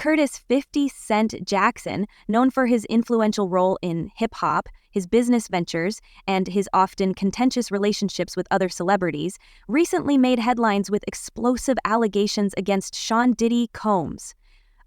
Curtis 50 Cent Jackson, known for his influential role in hip-hop, his business ventures, and his often contentious relationships with other celebrities, recently made headlines with explosive allegations against Sean Diddy Combs.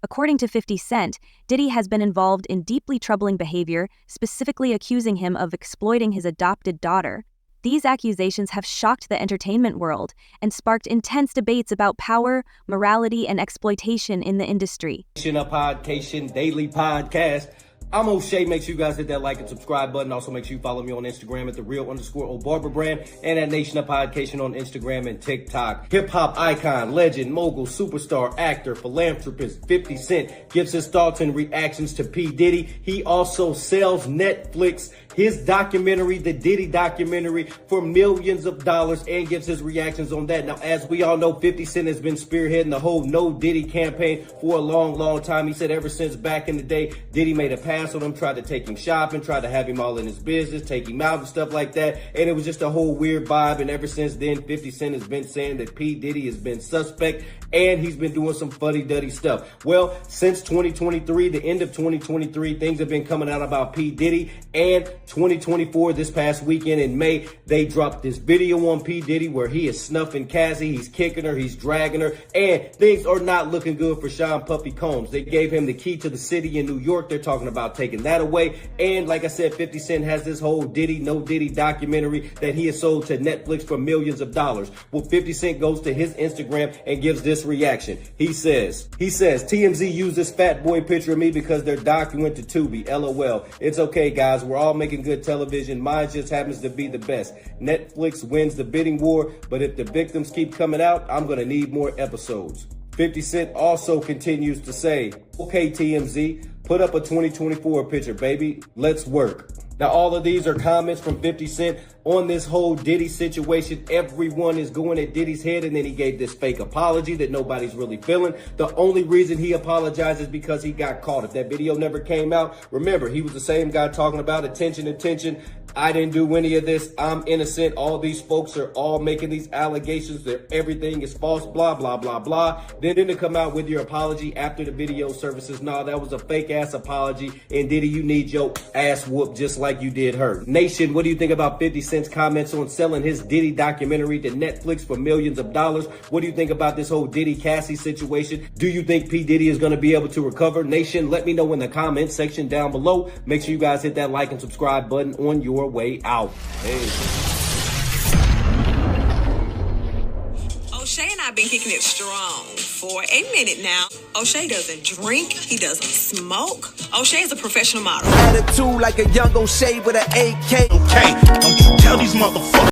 According to 50 Cent, Diddy has been involved in deeply troubling behavior, specifically accusing him of exploiting his adopted daughter. These accusations have shocked the entertainment world and sparked intense debates about power, morality, and exploitation in the industry. Accusation daily podcast. I'm O'Shea. Make sure you guys hit that like and subscribe button. Also, make sure you follow me on Instagram at @thereal_O'Barber and at Nation of Podcation on Instagram and TikTok. Hip hop icon, legend, mogul, superstar, actor, philanthropist 50 Cent gives his thoughts and reactions to P. Diddy. He also sells Netflix his documentary, the Diddy documentary, for millions of dollars, and gives his reactions on that. Now, as we all know, 50 Cent has been spearheading the whole No Diddy campaign for a long, long time. He said ever since back in the day, Diddy made a pass on him, tried to take him shopping, tried to have him all in his business, take him out and stuff like that. And it was just a whole weird vibe. And ever since then, 50 Cent has been saying that P. Diddy has been suspect and he's been doing some fuddy-duddy stuff. Well, since 2023, the end of 2023, things have been coming out about P. Diddy. And 2024, this past weekend in May, they dropped this video on P. Diddy where he is snuffing Cassie, he's kicking her, he's dragging her, and things are not looking good for Sean Puffy Combs. They gave him the key to the city in New York. They're talking about taking that away. And like I said, 50 Cent has this whole Diddy, No Diddy documentary that he has sold to Netflix for millions of dollars. Well, 50 Cent goes to his Instagram and gives this reaction. He says, TMZ used this fat boy picture of me because their doc went to Tubi. LOL. It's okay, guys. We're all making good television. Mine just happens to be the best. Netflix wins the bidding war, but if the victims keep coming out, I'm going to need more episodes. 50 Cent also continues to say, okay, TMZ, put up a 2024 picture, baby. Let's work. Now, all of these are comments from 50 Cent on this whole Diddy situation. Everyone is going at Diddy's head, and then he gave this fake apology that nobody's really feeling. The only reason he apologized is because he got caught. If that video never came out, remember, he was the same guy talking about attention. I didn't do any of this. I'm innocent. All these folks are all making these allegations that everything is false, blah, blah, blah, blah. Then to come out with your apology after the video surfaces. No, that was a fake ass apology. And Diddy, you need your ass whooped just like you did her. Nation, what do you think about 50 Cent's comments on selling his Diddy documentary to Netflix for millions of dollars? What do you think about this whole Diddy Cassie situation? Do you think P. Diddy is going to be able to recover? Nation, let me know in the comments section down below. Make sure you guys hit that like and subscribe button on your way out. Hey. O'Shea and I have been kicking it strong for a minute now. O'Shea doesn't drink. He doesn't smoke. O'Shea is a professional model. Attitude like a young O'Shea with an AK. Okay, don't you tell these motherfuckers.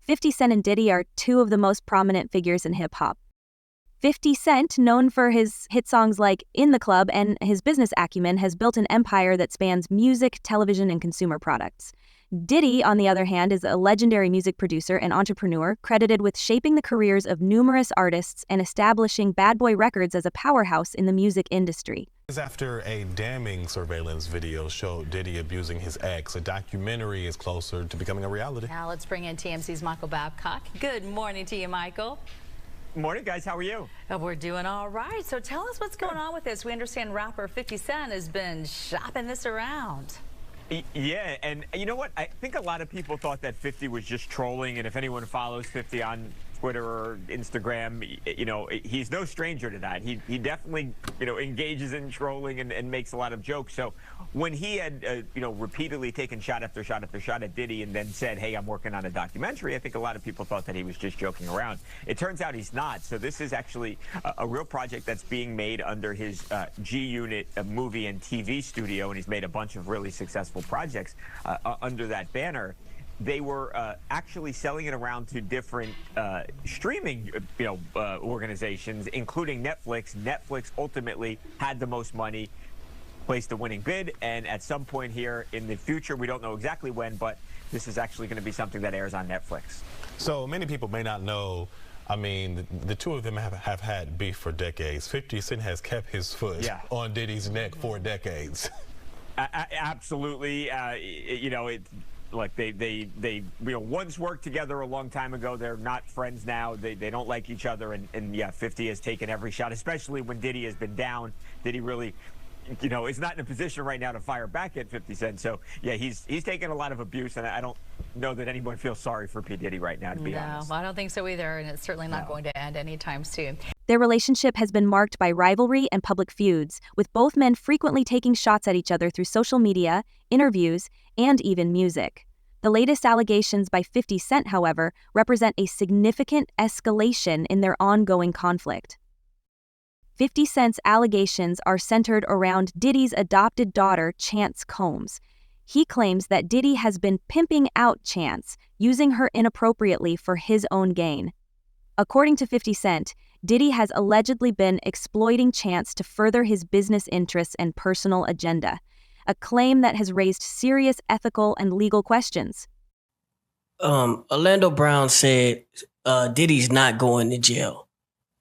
50 Cent and Diddy are two of the most prominent figures in hip-hop. 50 Cent, known for his hit songs like In the Club and his business acumen, has built an empire that spans music, television, and consumer products. Diddy, on the other hand, is a legendary music producer and entrepreneur credited with shaping the careers of numerous artists and establishing Bad Boy Records as a powerhouse in the music industry. After a damning surveillance video showed Diddy abusing his ex, a documentary is closer to becoming a reality. Now let's bring in TMC's Michael Babcock. Good morning to you, Michael. Morning, guys. How are you? We're doing all right. So tell us what's going on with this. We understand rapper 50 Cent has been shopping this around. Yeah, and you know what? I think a lot of people thought that 50 was just trolling, and if anyone follows 50 on Twitter or Instagram, you know, he's no stranger to that. He definitely, you know, engages in trolling and makes a lot of jokes. So when he had, you know, repeatedly taken shot after shot after shot at Diddy and then said, hey, I'm working on a documentary, I think a lot of people thought that he was just joking around. It turns out he's not. So this is actually a real project that's being made under his G-Unit movie and TV studio, and he's made a bunch of really successful projects under that banner. They were actually selling it around to different streaming, organizations, including Netflix. Netflix ultimately had the most money, placed the winning bid, and at some point here in the future, we don't know exactly when, but this is actually going to be something that airs on Netflix. So many people may not know. I mean, the two of them have had beef for decades. 50 Cent has kept his foot on Diddy's neck for decades. Absolutely. Like they once worked together a long time ago. They're not friends now. They don't like each other. And yeah, 50 has taken every shot, especially when Diddy has been down. Diddy really, is not in a position right now to fire back at 50 Cent. So yeah, he's taken a lot of abuse, and I don't know that anyone feels sorry for P. Diddy right now, to be honest. No, I don't think so either, and it's certainly not going to end anytime soon. Their relationship has been marked by rivalry and public feuds, with both men frequently taking shots at each other through social media, interviews, and even music. The latest allegations by 50 Cent, however, represent a significant escalation in their ongoing conflict. 50 Cent's allegations are centered around Diddy's adopted daughter, Chance Combs. He claims that Diddy has been pimping out Chance, using her inappropriately for his own gain. According to 50 Cent, Diddy has allegedly been exploiting Chance to further his business interests and personal agenda, a claim that has raised serious ethical and legal questions. Orlando Brown said Diddy's not going to jail.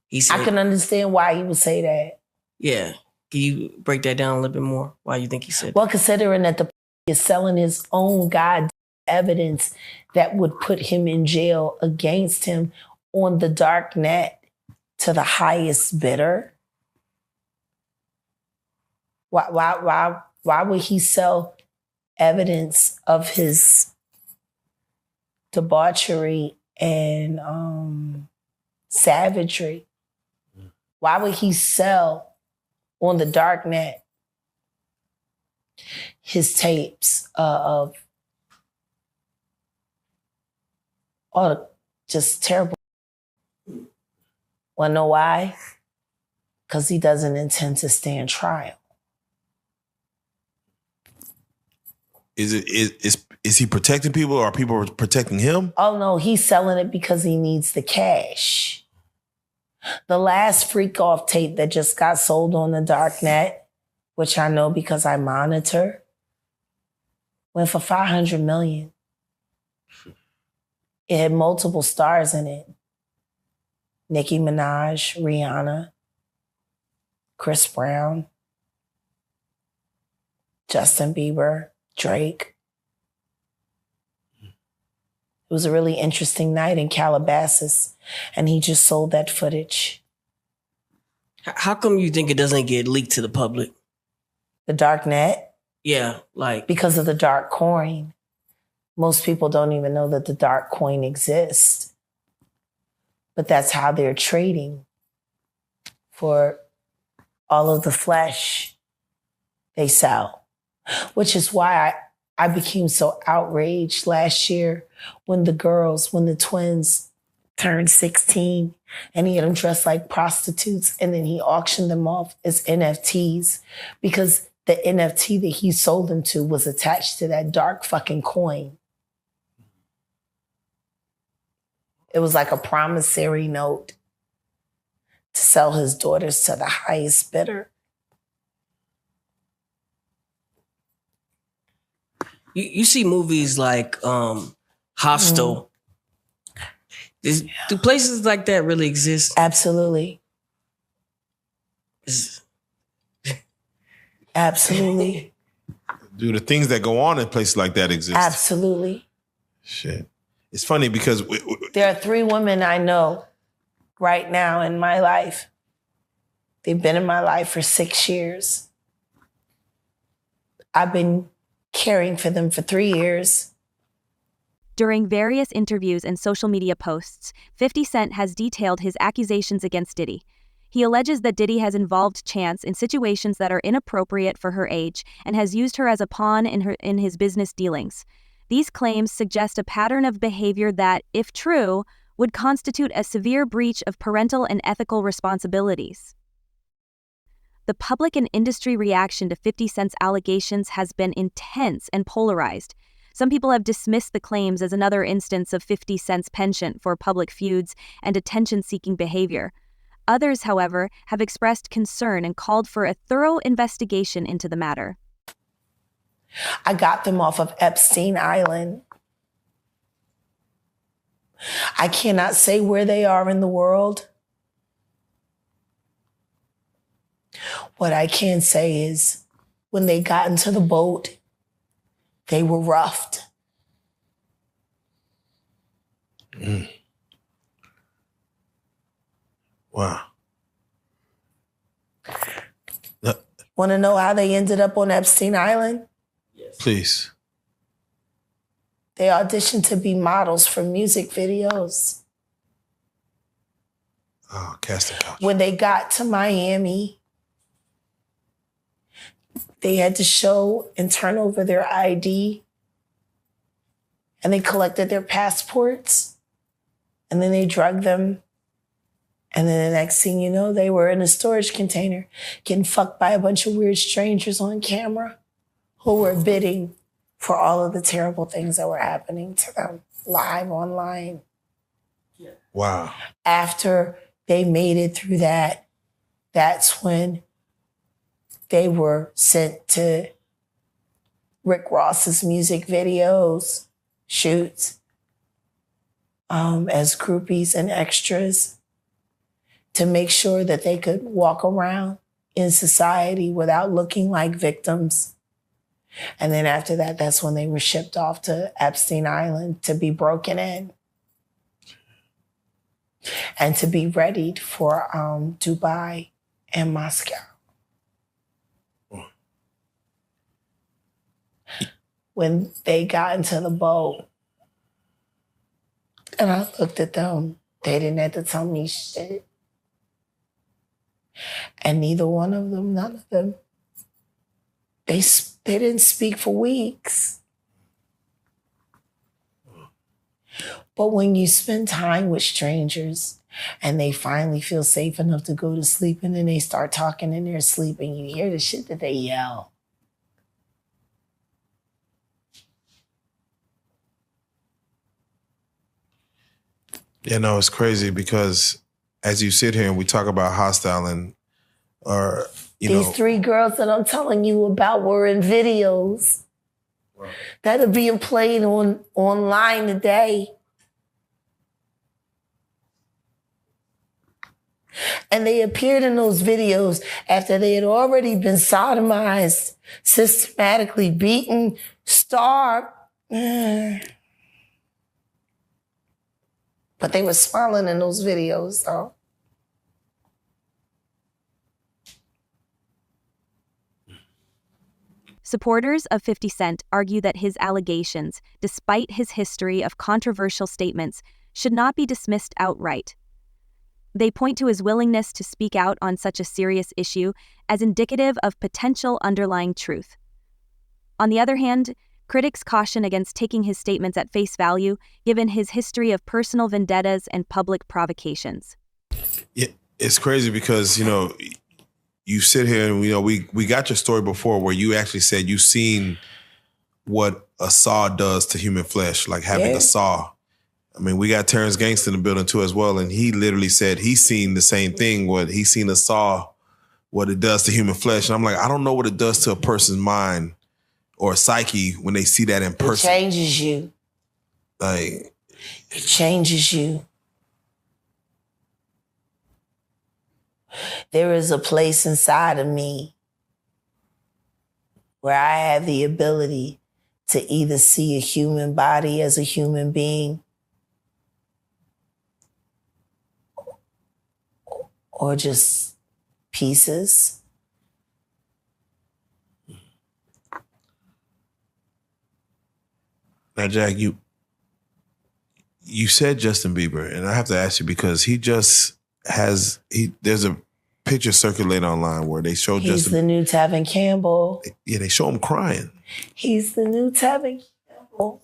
He said, I can understand why he would say that. Yeah. Can you break that down a little bit more? Why you think he said Well, that? considering that the is selling his own god evidence that would put him in jail against him on the dark net to the highest bidder. Why would he sell evidence of his debauchery and savagery? Why would he sell on the dark net his tapes of all the just terrible? Wanna know why? Because he doesn't intend to stand trial. Is he protecting people, or are people protecting him? Oh no, he's selling it because he needs the cash. The last freak off tape that just got sold on the dark net, which I know because I monitor, went for $500 million. It had multiple stars in it. Nicki Minaj, Rihanna, Chris Brown, Justin Bieber, Drake. It was a really interesting night in Calabasas, and he just sold that footage. How come you think it doesn't get leaked to the public? The dark net? Yeah, like... Because of the dark coin. Most people don't even know that the dark coin exists. But that's how they're trading for all of the flesh they sell. Which is why I became so outraged last year when the twins turned 16 and he had them dressed like prostitutes, and then he auctioned them off as NFTs because the NFT that he sold them to was attached to that dark fucking coin. It was like a promissory note to sell his daughters to the highest bidder. You see movies like Hostel. Do places like that really exist? Absolutely. Absolutely. Do the things that go on in places like that exist? Absolutely. Shit. It's funny because... There are 3 women I know right now in my life. They've been in my life for 6 years. I've been caring for them for 3 years. During various interviews and social media posts, 50 Cent has detailed his accusations against Diddy. He alleges that Diddy has involved Chance in situations that are inappropriate for her age and has used her as a pawn in his business dealings. These claims suggest a pattern of behavior that, if true, would constitute a severe breach of parental and ethical responsibilities. The public and industry reaction to 50 Cent's allegations has been intense and polarized. Some people have dismissed the claims as another instance of 50 Cent's penchant for public feuds and attention-seeking behavior. Others, however, have expressed concern and called for a thorough investigation into the matter. I got them off of Epstein Island. I cannot say where they are in the world. What I can say is when they got into the boat, they were roughed. Wow. Want to know how they ended up on Epstein Island? Please. They auditioned to be models for music videos. Oh, casting couch. When they got to Miami, they had to show and turn over their ID, and they collected their passports, and then they drugged them. And then the next thing you know, they were in a storage container getting fucked by a bunch of weird strangers on camera who were bidding for all of the terrible things that were happening to them live online. Wow. After they made it through that, that's when they were sent to Rick Ross's music videos, shoots, as groupies and extras, to make sure that they could walk around in society without looking like victims. And then after that, that's when they were shipped off to Epstein Island to be broken in and to be readied for Dubai and Moscow. When they got into the boat, and I looked at them, they didn't have to tell me shit. And neither one of them, none of them, they didn't speak for weeks. But when you spend time with strangers and they finally feel safe enough to go to sleep, and then they start talking in their sleep and you hear the shit that they yell. Yeah, no, it's crazy because as you sit here and we talk about hostile and, or, These 3 girls that I'm telling you about were in videos that are being played online today. And they appeared in those videos after they had already been sodomized, systematically beaten, starved. But they were smiling in those videos, though. Supporters of 50 Cent argue that his allegations, despite his history of controversial statements, should not be dismissed outright. They point to his willingness to speak out on such a serious issue as indicative of potential underlying truth. On the other hand, critics caution against taking his statements at face value, given his history of personal vendettas and public provocations. Yeah, it's crazy because, you sit here and, we got your story before where you actually said you seen what a saw does to human flesh, like having a saw. I mean, we got Terrence Gangsta in the building too as well, and he literally said he's seen the same thing, he's seen a saw, what it does to human flesh. And I'm like, I don't know what it does to a person's mind or psyche when they see that in person. It changes you. Like, it changes you. There is a place inside of me where I have the ability to either see a human body as a human being or just pieces. Now, Jack, you said Justin Bieber, and I have to ask you because there's a picture circulating online where they show He's Justin. the new Tevin Campbell. Yeah, they show him crying. He's the new Tevin Campbell.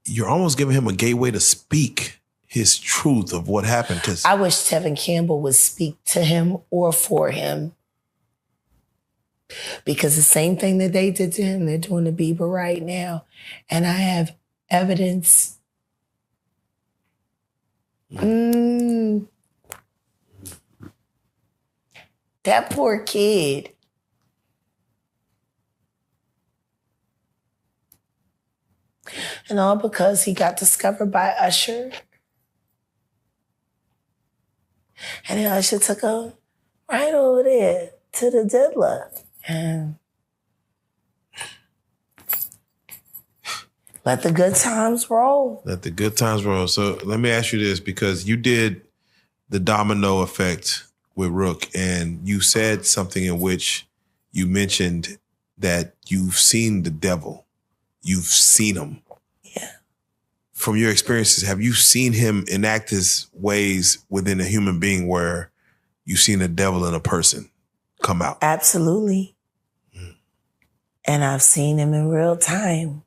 You're almost giving him a gateway to speak his truth of what happened. I wish Tevin Campbell would speak to him or for him. Because the same thing that they did to him, they're doing to Bieber right now. And I have evidence. That poor kid. And all because he got discovered by Usher. And then Usher took him right over there to the diddler. And Let the good times roll. Let the good times roll. So let me ask you this, because you did the domino effect with Rook, and you said something in which you mentioned that you've seen the devil. You've seen him. Yeah. From your experiences, have you seen him enact his ways within a human being where you've seen the devil in a person come out? Absolutely. And I've seen him in real time.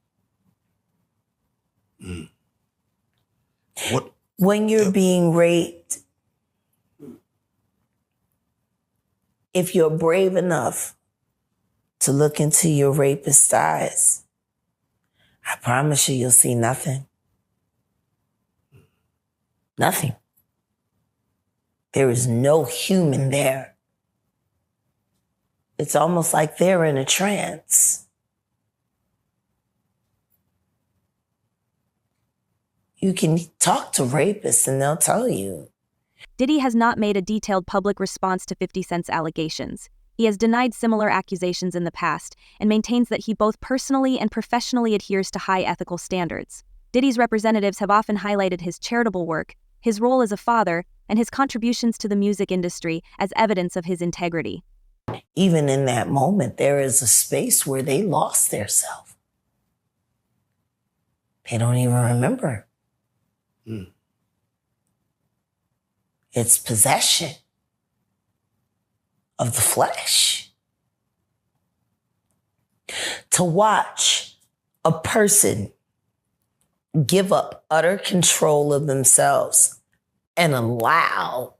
What? When you're being raped, if you're brave enough to look into your rapist's eyes, I promise you'll see nothing. Nothing. There is no human there. It's almost like they're in a trance. You can talk to rapists and they'll tell you. Diddy has not made a detailed public response to 50 Cent's allegations. He has denied similar accusations in the past and maintains that he both personally and professionally adheres to high ethical standards. Diddy's representatives have often highlighted his charitable work, his role as a father, and his contributions to the music industry as evidence of his integrity. Even in that moment, there is a space where they lost their self. They don't even remember. It's possession of the flesh. To watch a person give up utter control of themselves and allow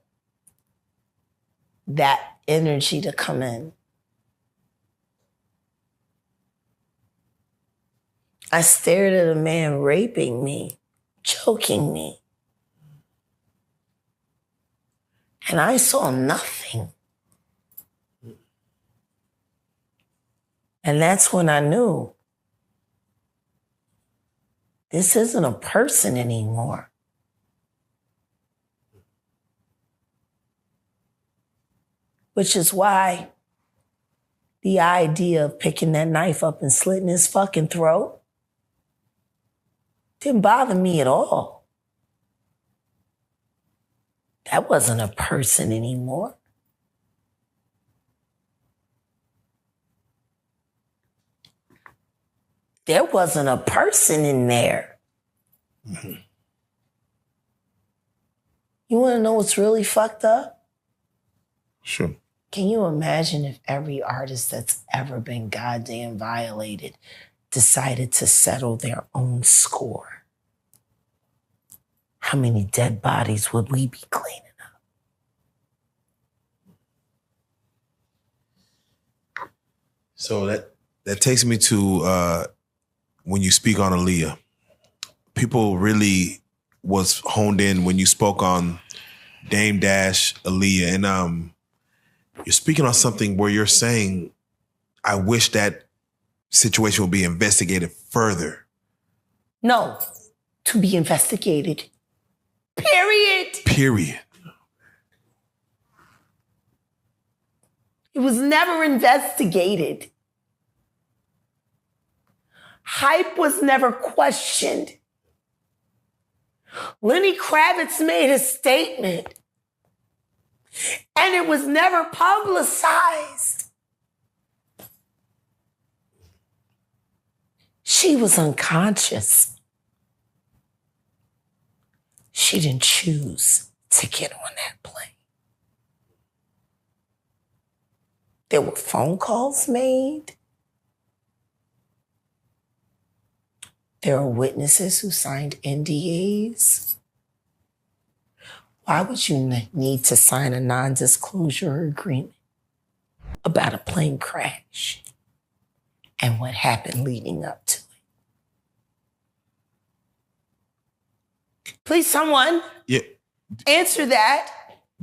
that energy to come in. I stared at a man raping me, choking me, and I saw nothing. And that's when I knew this isn't a person anymore. Which is why the idea of picking that knife up and slitting his fucking throat didn't bother me at all. That wasn't a person anymore. There wasn't a person in there. Mm-hmm. You want to know what's really fucked up? Sure. Can you imagine if every artist that's ever been goddamn violated decided to settle their own score? How many dead bodies would we be cleaning up? So that takes me to when you speak on Aaliyah. People really was honed in when you spoke on Dame Dash, Aaliyah, and you're speaking on something where you're saying, I wish that situation would be investigated further. No, to be investigated. Period. It was never investigated. Hype was never questioned. Lenny Kravitz made a statement, and it was never publicized. She was unconscious. She didn't choose to get on that plane. There were phone calls made. There are witnesses who signed NDAs. Why would you need to sign a non-disclosure agreement about a plane crash and what happened leading up to it? Please, someone answer that.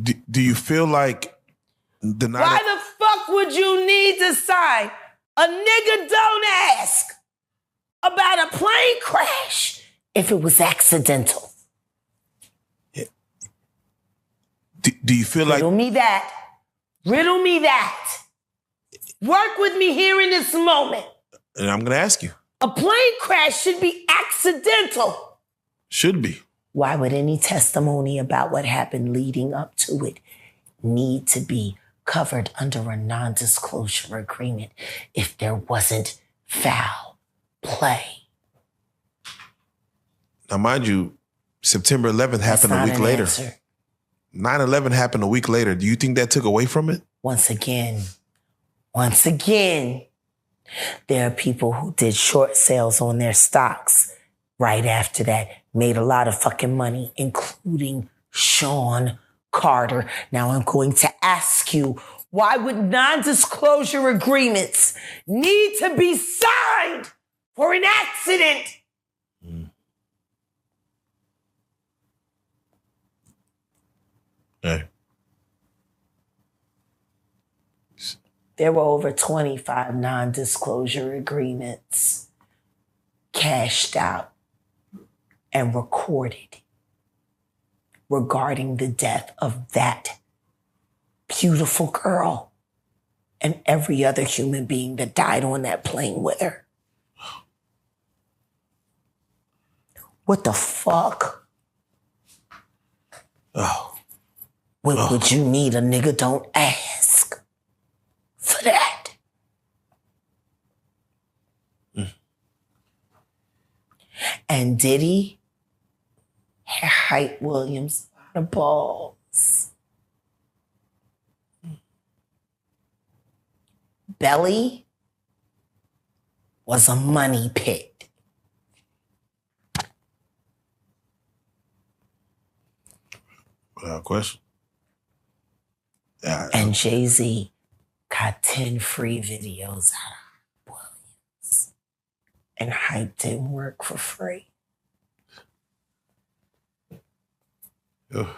Do you feel like Why the fuck would you need to sign? A nigga don't ask about a plane crash if it was accidental. Do you feel like... Riddle me that. Riddle me that. Work with me here in this moment. And I'm going to ask you. A plane crash should be accidental. Should be. Why would any testimony about what happened leading up to it need to be covered under a non-disclosure agreement if there wasn't foul play? Now, mind you, September 11th happened a week later. 9/11 happened a week later. Do you think that took away from it? Once again, there are people who did short sales on their stocks right after that, made a lot of fucking money, including Sean Carter. Now I'm going to ask you, why would non-disclosure agreements need to be signed for an accident? Hey. There were over 25 non-disclosure agreements cashed out and recorded regarding the death of that beautiful girl and every other human being that died on that plane with her. What the fuck? Oh. What would you need a nigga don't ask for that? And Diddy had Hype Williams a lot of balls. Belly was a money pit. Without question. And Jay-Z got 10 free videos out of Williams. And Hype didn't work for free. Ugh.